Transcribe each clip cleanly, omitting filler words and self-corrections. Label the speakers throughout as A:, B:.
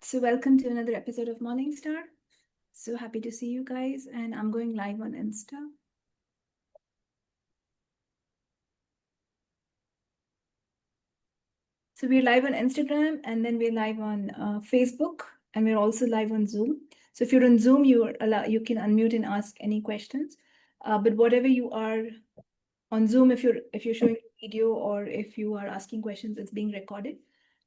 A: So welcome to another episode of Morning Star. So happy to see you guys, and I'm going live on Insta. So we're live on Instagram, and then we're live on Facebook, and we're also live on Zoom. So if you're on Zoom, you can unmute and ask any questions. But whatever you are on Zoom, if you're showing video or if you are asking questions, it's being recorded,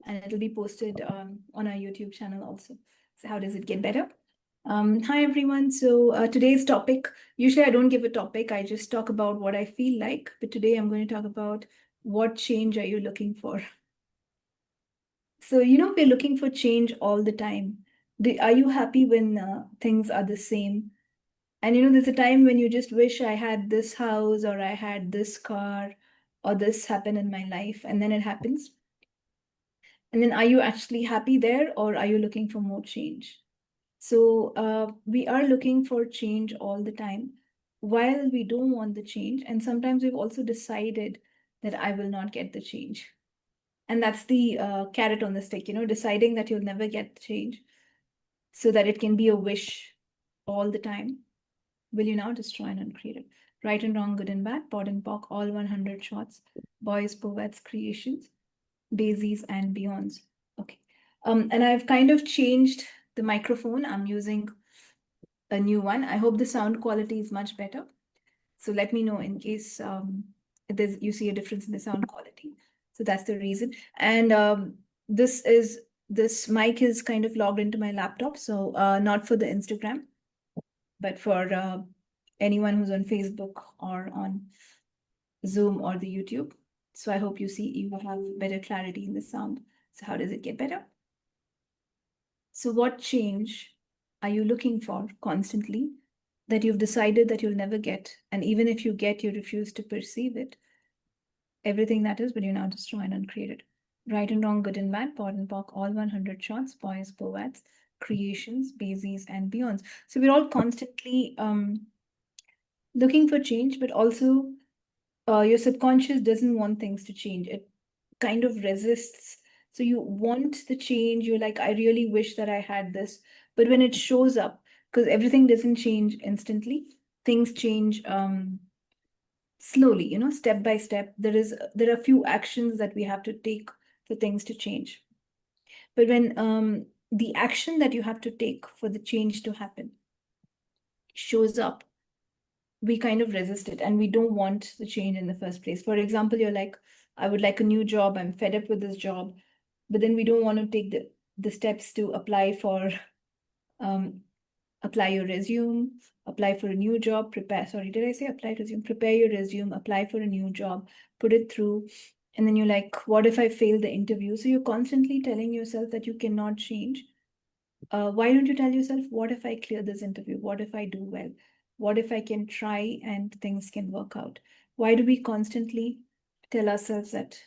A: and it'll be posted on our YouTube channel also. So how does it get better? Hi everyone. So today's topic, usually I don't give a topic, I just talk about what I feel like. But today I'm going to talk about what change are you looking for? So, we're looking for change all the time. Are you happy when things are the same? And there's a time when you just wish I had this house or I had this car or this happened in my life, and then it happens. And then are you actually happy there, or are you looking for more change? So we are looking for change all the time while we don't want the change. And sometimes we've also decided that I will not get the change. And that's the carrot on the stick, deciding that you'll never get the change so that it can be a wish all the time. Will you now destroy and uncreate it? Right and wrong, good and bad, pod and pock, all 100 shots, boys, poets, creations, daisies, and beyonds. Okay. And I've kind of changed the microphone. I'm using a new one. I hope the sound quality is much better. So let me know in case you see a difference in the sound quality. So that's the reason. And this mic is kind of logged into my laptop, so not for the Instagram, but for anyone who's on Facebook or on Zoom or the YouTube. So I hope you have better clarity in the sound. So how does it get better? So what change are you looking for constantly that you've decided that you'll never get? And even if you get, you refuse to perceive it. Everything that is, but you now destroy and uncreate it. Right and wrong, good and bad, pod and pock, all 100 shots, boys, poets, creations, bases, and beyonds. So we're all constantly looking for change, but also your subconscious doesn't want things to change. It kind of resists. So you want the change. You're like, I really wish that I had this. But when it shows up, because everything doesn't change instantly, things change slowly, step by step. There are a few actions that we have to take for things to change. But when the action that you have to take for the change to happen shows up, we kind of resist it and we don't want the change in the first place. For example, you're like, I would like a new job, I'm fed up with this job, but then we don't want to take the steps to um, apply your resume, apply for a new job, prepare, sorry, did I say apply resume? Prepare your resume, apply for a new job, put it through. And then you're like, what if I fail the interview? So you're constantly telling yourself that you cannot change. Why don't you tell yourself, what if I clear this interview? What if I do well? What if I can try and things can work out? Why do we constantly tell ourselves that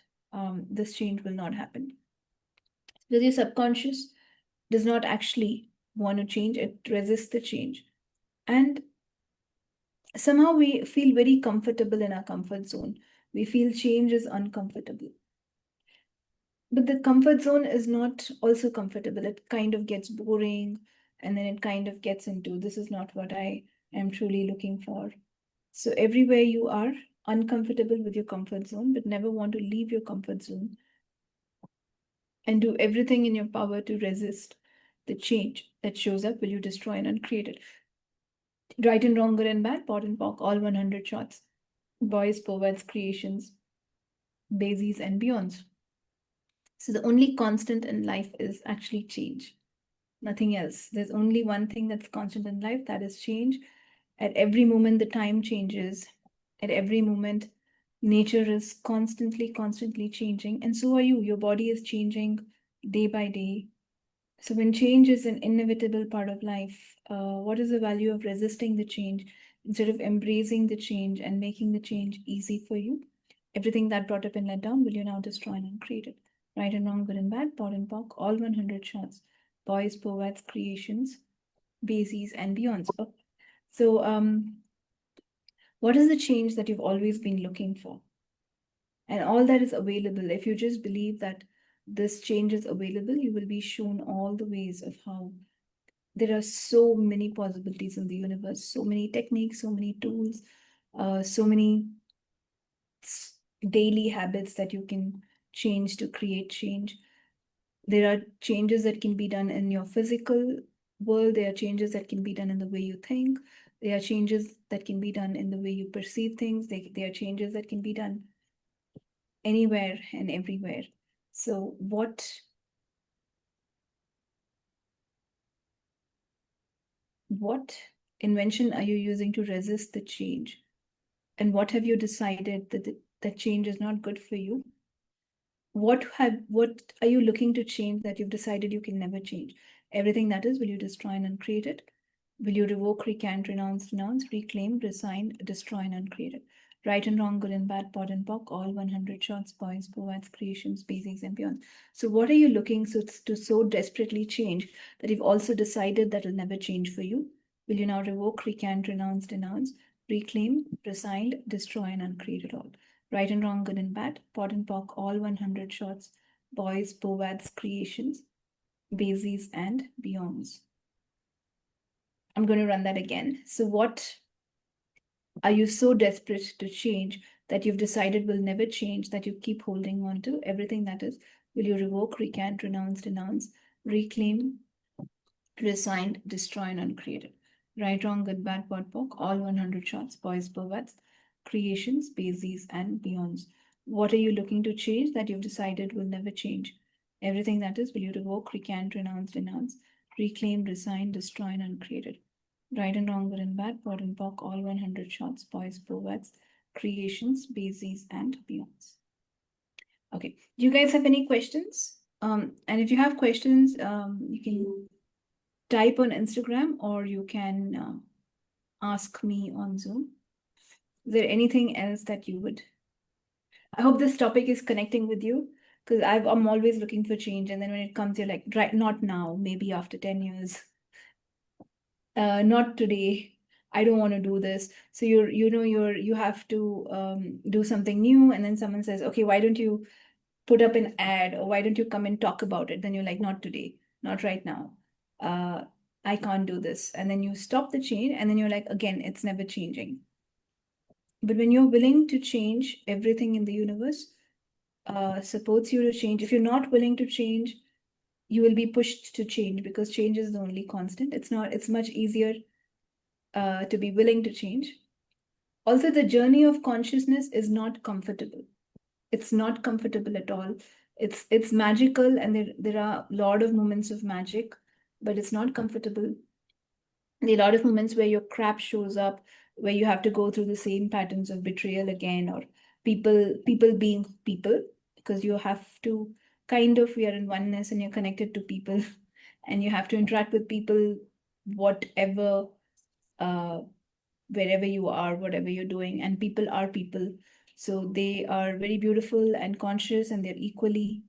A: this change will not happen? Because your subconscious does not actually want to change, it resists the change. And somehow we feel very comfortable in our comfort zone. We feel change is uncomfortable. But the comfort zone is not also comfortable. It kind of gets boring, and then it kind of gets into this is not what I am truly looking for. So everywhere you are uncomfortable with your comfort zone, but never want to leave your comfort zone and do everything in your power to resist the change that shows up, will you destroy and uncreate it? Right and wrong, good and bad, pot and pock, all 100 shots. Boys, poets, creations, daisies, and beyonds. So the only constant in life is actually change. Nothing else. There's only one thing that's constant in life, that is change. At every moment, the time changes. At every moment, nature is constantly changing. And so are you. Your body is changing day by day. So when change is an inevitable part of life, what is the value of resisting the change instead of embracing the change and making the change easy for you? Everything that brought up and let down, will you now destroy and uncreate it? Right and wrong, good and bad, pot and pock, all 100 shots. Boys, poets, creations, bases, and beyonds. Oh, so, what is the change that you've always been looking for? And all that is available if you just believe that this change is available, you will be shown all the ways of how there are so many possibilities in the universe, so many techniques, so many tools, so many daily habits that you can change to create change. There are changes that can be done in your physical world. There are changes that can be done in the way you think. There are changes that can be done in the way you perceive things. There are changes that can be done anywhere and everywhere. So what invention are you using to resist the change? And what have you decided that change is not good for you? What are you looking to change that you've decided you can never change? Everything that is, will you destroy and uncreate it? Will you revoke, recant, renounce, reclaim, resign, destroy, and uncreate it? Right and wrong, good and bad, pod and pock, all 100 shots, boys, poets, creations, basics, and beyond. So what are you looking to so desperately change that you've also decided that will never change for you? Will you now revoke, recant, renounce, denounce, reclaim, resign, destroy, and uncreate it all? Right and wrong, good and bad, pod and pock, all 100 shots, boys, poets, creations, basics, and beyonds. I'm going to run that again. So what are you so desperate to change that you've decided will never change, that you keep holding on to? Everything that is, will you revoke, recant, renounce, denounce, reclaim, resign, destroy, and uncreate it? Right, wrong, good, bad, pod, poc, all 100 shots, boys, poets, creations, basics, and beyonds. What are you looking to change that you've decided will never change? Everything that is, will you revoke, recant, renounce, denounce, reclaim, resign, destroy, and uncreate it? Right and wrong, good and bad, pod and poc, all 100 shots, boys, poets, creations, basics, and beyonds. Okay, do you guys have any questions? And if you have questions, you can type on Instagram or you can ask me on Zoom. Is there anything else that you would? I hope this topic is connecting with you because I'm always looking for change, and then when it comes, you're like, right, not now, maybe after 10 years. Not today. I don't want to do this. So you have to do something new, and then someone says, okay, why don't you put up an ad, or why don't you come and talk about it? Then you're like, not today, not right now. I can't do this. And then you stop the chain, and then you're like, again, it's never changing. But when you're willing to change, everything in the universe supports you to change. If you're not willing to change, you will be pushed to change because change is the only constant. It's much easier to be willing to change. Also, the journey of consciousness is not comfortable. It's not comfortable at all. It's magical, and there are a lot of moments of magic, but it's not comfortable. There are a lot of moments where your crap shows up, where you have to go through the same patterns of betrayal again, or people being people, because you have to kind of, we are in oneness and you're connected to people, and you have to interact with people, whatever wherever you are, whatever you're doing, and people are people. So they are very beautiful and conscious, and they're equally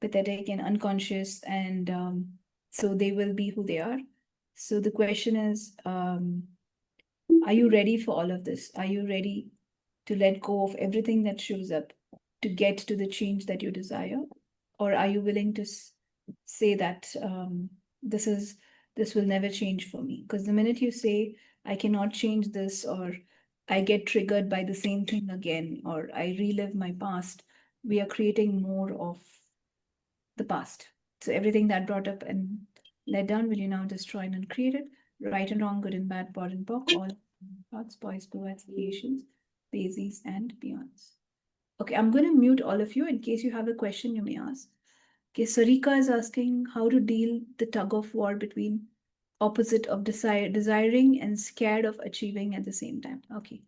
A: pathetic and unconscious, and so they will be who they are. So the question is, are you ready for all of this? Are you ready to let go of everything that shows up to get to the change that you desire? Or are you willing to say that this will never change for me? Because the minute you say, I cannot change this, or I get triggered by the same thing again, or I relive my past, we are creating more of the past. So everything that brought up and let down, will you now destroy and uncreate it? Right and wrong, good and bad, pod and pock, all thoughts, boys, poets, creations, basics, and beyonds. Okay, I'm going to mute all of you in case you have a question you may ask. Okay, Sarika is asking how to deal the tug of war between opposite of desiring and scared of achieving at the same time. Okay.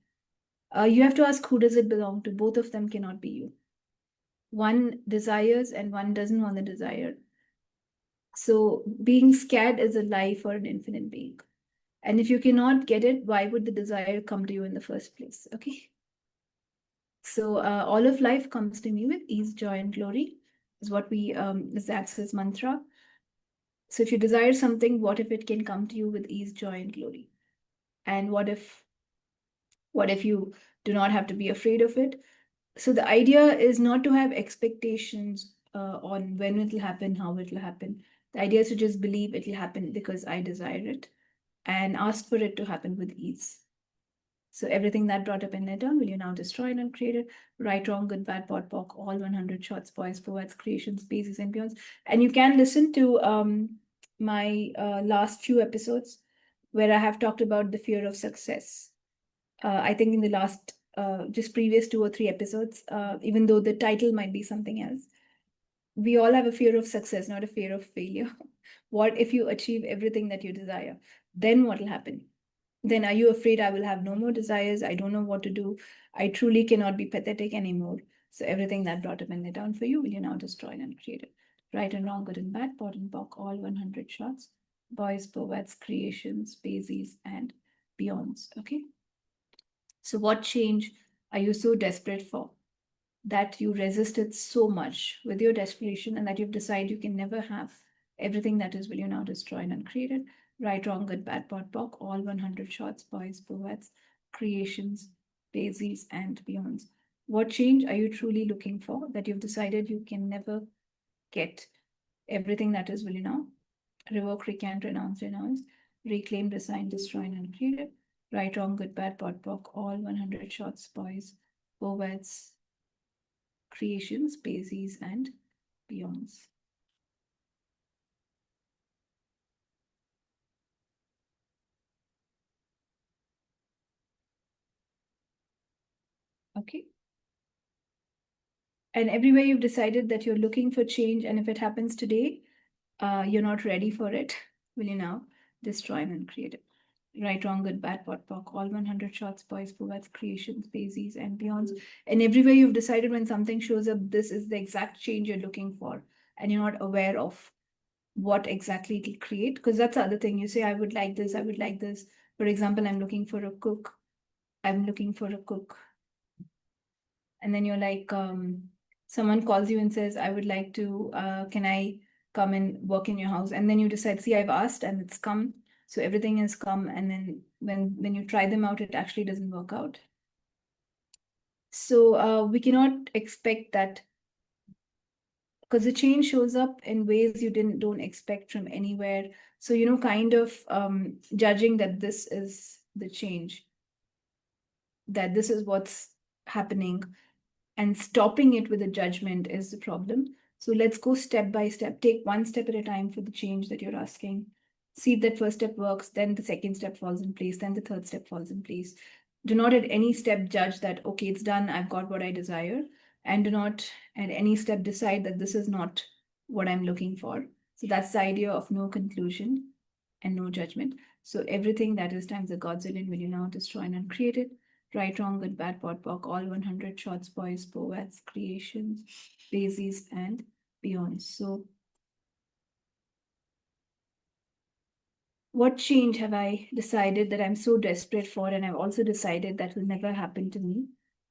A: You have to ask, who does it belong to? Both of them cannot be you. One desires and one doesn't want the desire. So being scared is a lie for an infinite being. And if you cannot get it, why would the desire come to you in the first place? Okay. So all of life comes to me with ease, joy, and glory is what is the access mantra. So if you desire something, what if it can come to you with ease, joy, and glory? And what if you do not have to be afraid of it? So the idea is not to have expectations on when it will happen, how it will happen. The idea is to just believe it will happen because I desire it and ask for it to happen with ease. So everything that brought up in their turn, will you now destroy and uncreate it? Right, wrong, good, bad, pot, pock, all 100 shots, boys, poets, creations, spaces, and beyonds. And you can listen to my last few episodes where I have talked about the fear of success. I think in the last, just previous 2 or 3 episodes, even though the title might be something else, we all have a fear of success, not a fear of failure. What if you achieve everything that you desire? Then what will happen? Then are you afraid I will have no more desires? I don't know what to do. I truly cannot be pathetic anymore. So everything that brought up and let down for you, will you now destroy and create it? Right and wrong, good and bad, pot and pock, all 100 shots. Boys, poets, creations, bases, and beyonds. Okay. So what change are you so desperate for that you resisted so much with your desperation and that you've decided you can never have everything that is will you now destroy and uncreate it? Right, wrong, good, bad, pot, pock, all 100 shots, boys, poets, creations, bases, and beyonds. What change are you truly looking for that you've decided you can never get everything that is will you now? Revoke, recant, renounce, reclaim, resign, destroy, and uncreate it. Right, wrong, good, bad, pot, pock, all 100 shots, boys, poets, creations, bases, and beyonds. Okay. And everywhere you've decided that you're looking for change, and if it happens today, you're not ready for it, will you now destroy and create it? Right, wrong, good, bad, pot, pock, all 100 shots, boys, poets, creations, bases, and beyonds. And everywhere you've decided when something shows up, this is the exact change you're looking for, and you're not aware of what exactly it'll create. Because that's the other thing. You say, I would like this, I would like this. For example, I'm looking for a cook. I'm looking for a cook. And then you're like, someone calls you and says, I would like to, can I come and work in your house? And then you decide, see, I've asked and it's come. So everything has come. And then when you try them out, it actually doesn't work out. So we cannot expect that, because the change shows up in ways you don't expect from anywhere. So, kind of judging that this is the change, that this is what's happening, and stopping it with a judgment is the problem. So let's go step by step. Take one step at a time for the change that you're asking. See if that first step works, then the second step falls in place, then the third step falls in place. Do not at any step judge that, okay, it's done, I've got what I desire. And do not at any step decide that this is not what I'm looking for. So that's the idea of no conclusion and no judgment. So everything that is times the Godzillion will you now destroy and uncreate it. Right, wrong, good, bad, pot, pock, all 100 shots, boys, poets, creations, bases, and beyond. So what change have I decided that I'm so desperate for, and I've also decided that will never happen to me?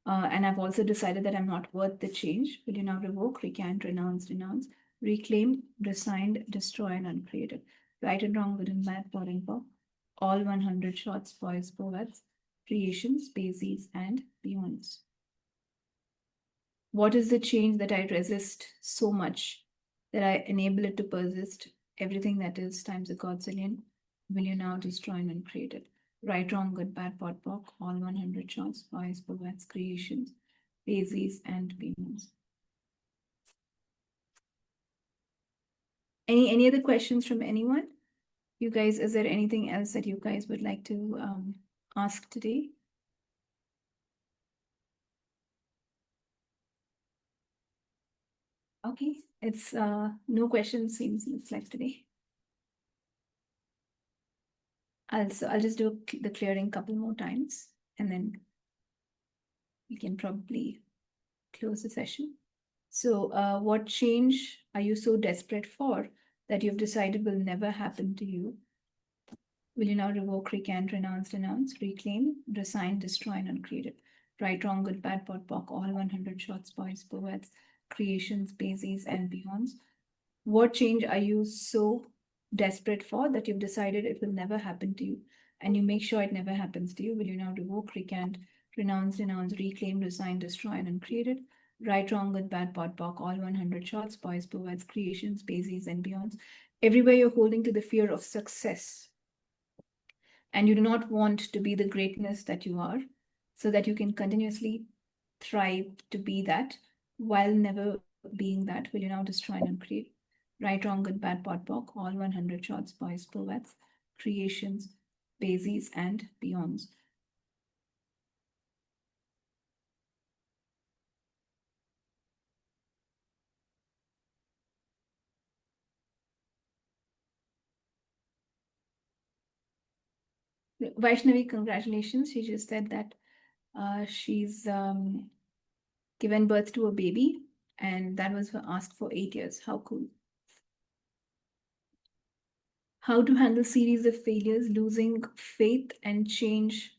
A: And I've also decided that I'm not worth the change. Will you now revoke, recant, renounce, reclaim, resign, destroy, and uncreate it? Right and wrong, good and bad, pot and pock, all 100 shots, boys, poets, creations, bases, and beyonds. What is the change that I resist so much that I enable it to persist? Everything that is times a Godzillion, will you now destroy and uncreate it? Right, wrong, good, bad, pot, pock, all 100 shots, boys, poets, creations, bases, and beyonds. Any other questions from anyone? You guys, is there anything else that you guys would like to ask today? Okay, it's no questions seems like today. I'll just do the clearing couple more times, and then we can probably close the session. So, what change are you so desperate for that you've decided will never happen to you? Will you now revoke, recant, renounce, reclaim, resign, destroy, and uncreate it? Right, wrong, good, bad, pot, pock, all 100 shots, boys, poets, creations, bases, and beyonds. What change are you so desperate for that you've decided it will never happen to you? And you make sure it never happens to you. Will you now revoke, recant, renounce, reclaim, resign, destroy, and uncreate it? Right, wrong, good, bad, pod, poc, all 100 shots, boys, poets, creations, bases, and beyonds. Everywhere you're holding to the fear of success. And you do not want to be the greatness that you are, so that you can continuously thrive to be that while never being that. Will you now destroy and uncreate? Right, wrong, good, bad, pod, poc, all 100 shots, boys, poets, creations, bases, and beyonds. Vaishnavi, congratulations. She just said that she's given birth to a baby, and that was asked for 8 years. How cool. How to handle series of failures, losing faith and change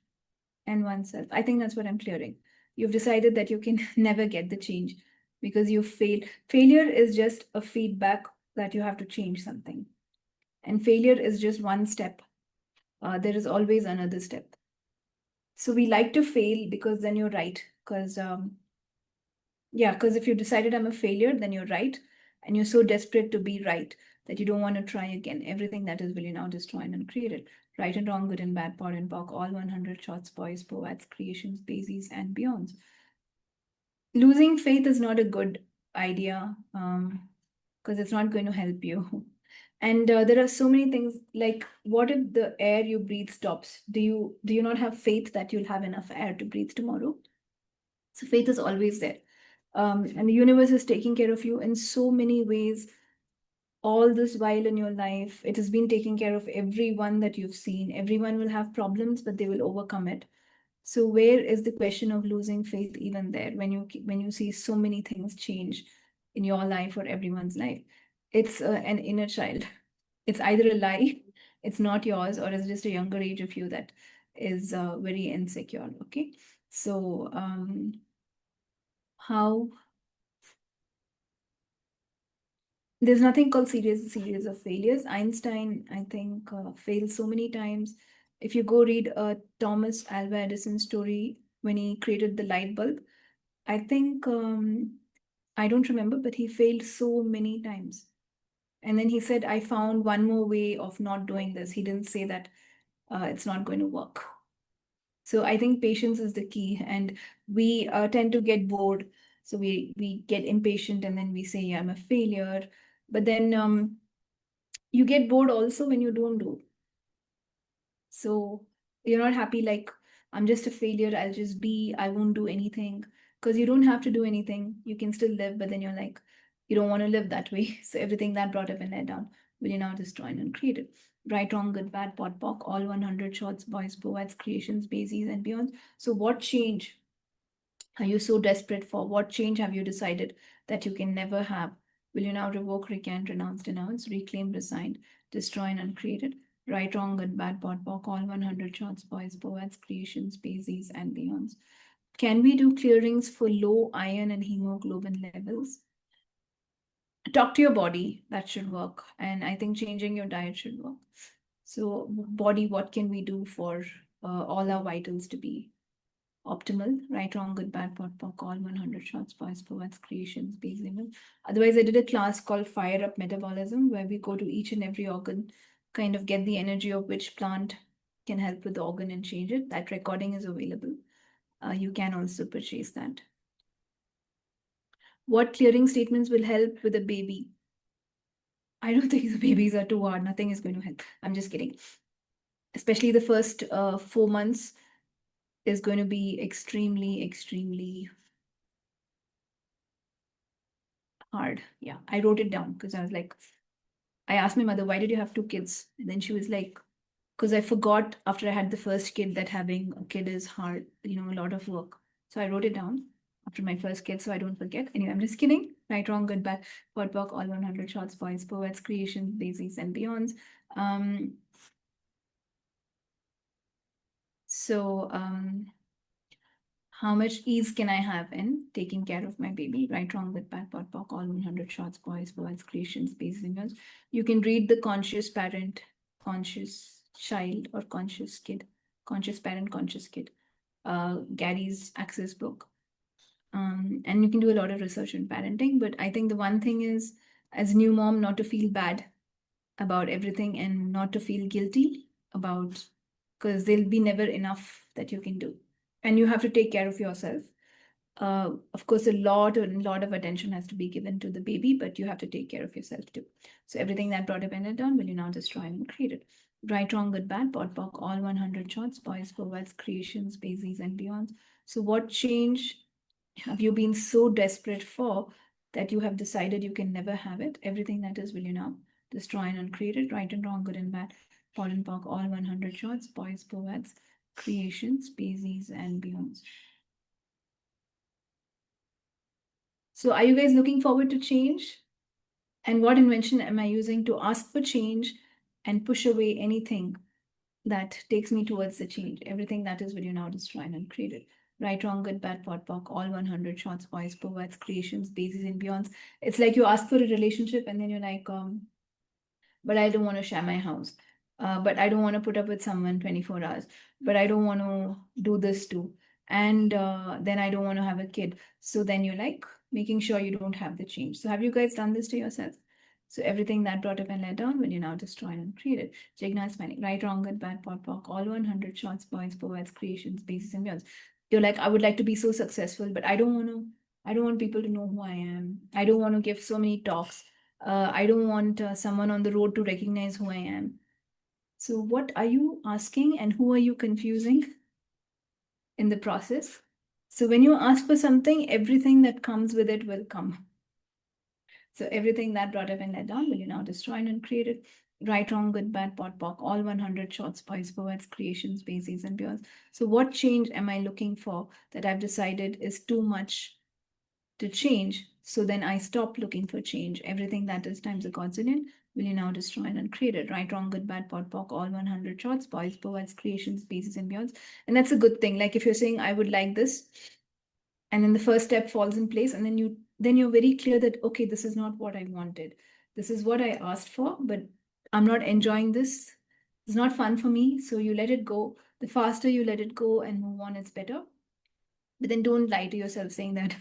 A: and oneself. I think that's what I'm clearing. You've decided that you can never get the change because you failed. Failure is just a feedback that you have to change something. And failure is just one step. There is always another step. So we like to fail because then you're right. Because if you decided I'm a failure, then you're right. And you're so desperate to be right that you don't want to try again. Everything that is will you now destroy and uncreate it. Right and wrong, good and bad, pod and poc, all 100 shots, boys, poets, creations, bases, and beyonds. Losing faith is not a good idea because it's not going to help you. And there are so many things like, what if the air you breathe stops? Do you not have faith that you'll have enough air to breathe tomorrow? So faith is always there. And the universe is taking care of you in so many ways all this while in your life. It has been taking care of everyone that you've seen. Everyone will have problems, but they will overcome it. So where is the question of losing faith even there when you see so many things change in your life or everyone's life? It's an inner child. It's either a lie, it's not yours, or it's just a younger age of you that is very insecure. Okay, so how there's nothing called series of failures. Einstein, I think, failed so many times. If you go read Thomas Alva Edison's story when he created the light bulb, I think I don't remember, but he failed so many times. And then he said, I found one more way of not doing this. He didn't say that it's not going to work. So I think patience is the key, and we tend to get bored. So we get impatient, and then we say, yeah, I'm a failure. But then you get bored also when you don't do. So you're not happy, like, I'm just a failure, I'll just be, I won't do anything. Because you don't have to do anything. You can still live, but then you're like, you don't want to live that way. So everything that brought up and let down will you now destroy and create it. Right, wrong, good, bad, pot, pock, all 100 shots, boys, poets, creations, bases, and beyond. So what change are you so desperate for? What change have you decided that you can never have? Will you now revoke, recant, renounce, denounce, reclaim, resign, destroy, and uncreate it? Right, wrong, good, bad, pot, pock, all 100 shots, boys, poets, creations, bases, and beyonds. Can we do clearings for low iron and hemoglobin levels? Talk to your body, that should work. And I think changing your diet should work. So, body, what can we do for all our vitals to be optimal? Right, wrong, good, bad, pot, pock, all 100 shots, boys, poets, creations, basic. Otherwise, I did a class called Fire Up Metabolism, where we go to each and every organ, kind of get the energy of which plant can help with the organ and change it. That recording is available. You can also purchase that. What clearing statements will help with a baby? I don't think the babies are too hard. Nothing is going to help. I'm just kidding. Especially the first 4 months is going to be extremely, extremely hard. Yeah, I wrote it down because I was like, I asked my mother, why did you have 2 kids? And then she was like, because I forgot after I had the first kid that having a kid is hard, a lot of work. So I wrote it down after my first kid so I don't forget. Anyway, I'm just kidding. Right, wrong, good, bad, pod, poc, all 100 shots, boys, poets, creations, basics, and beyonds. Um, so, how much ease can I have in taking care of my baby? Right, wrong, good, bad, pod, poc, all 100 shots, boys, poets, creations, basics, and beyonds. You can read the conscious parent, conscious child, or conscious kid, conscious parent, conscious kid. Gary's Access book. And you can do a lot of research in parenting. But I think the one thing is, as a new mom, not to feel bad about everything and not to feel guilty about, because there'll be never enough that you can do. And you have to take care of yourself. Of course, a lot of attention has to be given to the baby, but you have to take care of yourself too. So everything that brought dependent on, will you now destroy and create it? Right, wrong, good, bad, pot, pock, all 100 shots, boys, powers, creations, basies, and beyond. So what change have you been so desperate for that you have decided you can never have it? Everything that is, will you now destroy and uncreate it? Right and wrong, good and bad, pot and pock, all 100 shots, boys, powers, creations, basies, and beyond. So are you guys looking forward to change? And what invention am I using to ask for change and push away anything that takes me towards the change? Everything that is, will you now destroy and uncreate it? Right, wrong, good, bad, pot, pock, all 100 shots, boys, powers, creations, bases, and beyonds. It's like you ask for a relationship and then you're like, but I don't want to share my house. But I don't want to put up with someone 24 hours. But I don't want to do this too. And then I don't want to have a kid. So then you're like making sure you don't have the change. So have you guys done this to yourself? So everything that brought up and let down, will you now destroy and create it? Jigna's panic, right, wrong, good, bad, pot, pock, all 100 shots, points, provides, creations, bases, and beyonds. You're like, I would like to be so successful, but I don't want to. I don't want people to know who I am. I don't want to give so many talks. I don't want someone on the road to recognize who I am. So, what are you asking and who are you confusing in the process? So, when you ask for something, everything that comes with it will come. So, everything that brought up and let down, will you now destroy and create it? Right, wrong, good, bad, pot, pock, all 100 shots, points, poets, creations, bases, and beyond. So, what change am I looking for that I've decided is too much to change? So then I stop looking for change. Everything that is times a consonant, will you now destroy and uncreate it? Right, wrong, good, bad, pot, pock, all 100 shots, boys, poets, creations, bases, and beyonds. And that's a good thing. Like if you're saying, I would like this, and then the first step falls in place, and then you're very clear that, okay, this is not what I wanted. This is what I asked for, but I'm not enjoying this. It's not fun for me. So you let it go. The faster you let it go and move on, it's better. But then don't lie to yourself saying that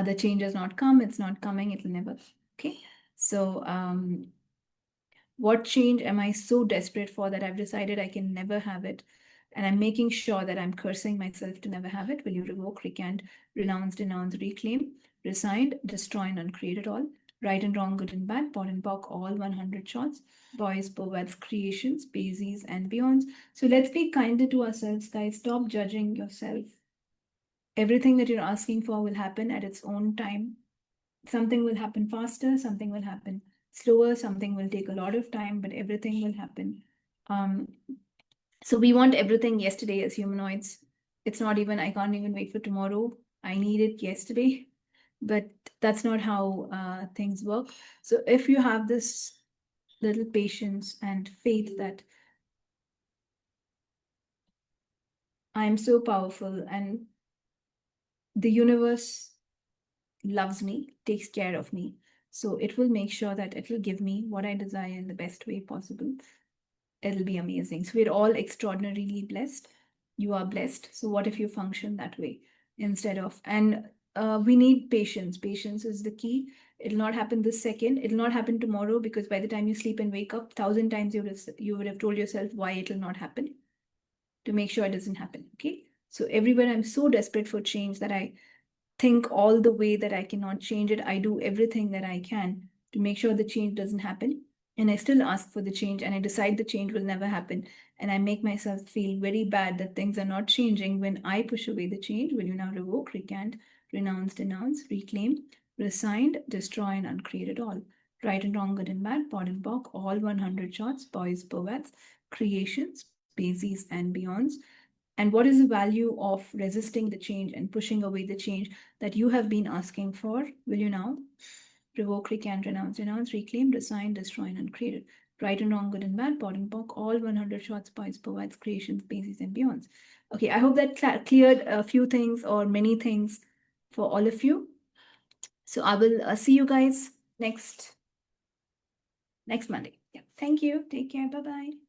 A: the change has not come, it's not coming, it'll never. Okay. So, what change am I so desperate for that I've decided I can never have it? And I'm making sure that I'm cursing myself to never have it. Will you revoke, recant, renounce, denounce, reclaim, resigned, destroy, and uncreate it all? Right and wrong, good and bad, pot and pock, all 100 shots, boys, poets, creations, basies, and beyonds. So let's be kinder to ourselves, guys. Stop judging yourself. Everything that you're asking for will happen at its own time. Something will happen faster, something will happen slower, something will take a lot of time, but everything will happen. Um, so we want everything yesterday as humanoids. It's not even, I can't even wait for tomorrow. I need it yesterday. But that's not how things work. So if you have this little patience and faith that I am so powerful and the universe loves me, takes care of me. So it will make sure that it will give me what I desire in the best way possible. It'll be amazing. So we're all extraordinarily blessed. You are blessed. So what if you function that way instead of, and we need patience. Patience is the key. It'll not happen this second. It'll not happen tomorrow, because by the time you sleep and wake up, 1,000 times you would have told yourself why it'll not happen to make sure it doesn't happen. Okay. So everywhere I'm so desperate for change that I think all the way that I cannot change it. I do everything that I can to make sure the change doesn't happen. And I still ask for the change, and I decide the change will never happen. And I make myself feel very bad that things are not changing when I push away the change. Will you now revoke, recant, renounce, denounce, reclaim, resigned, destroy, and uncreate it all? Right and wrong, good and bad, pot and pock, all 100 shots, boys, poets, creations, basies, and beyonds. And what is the value of resisting the change and pushing away the change that you have been asking for? Will you now revoke, recant, renounce, denounce, reclaim, resign, destroy, and uncreate it? Right and wrong, good and bad, pot and pock, all 100 shots, points, provides, creations, bases, and beyonds. Okay, I hope that cleared a few things or many things for all of you. So I will see you guys next Monday. Yeah. Thank you. Take care. Bye-bye.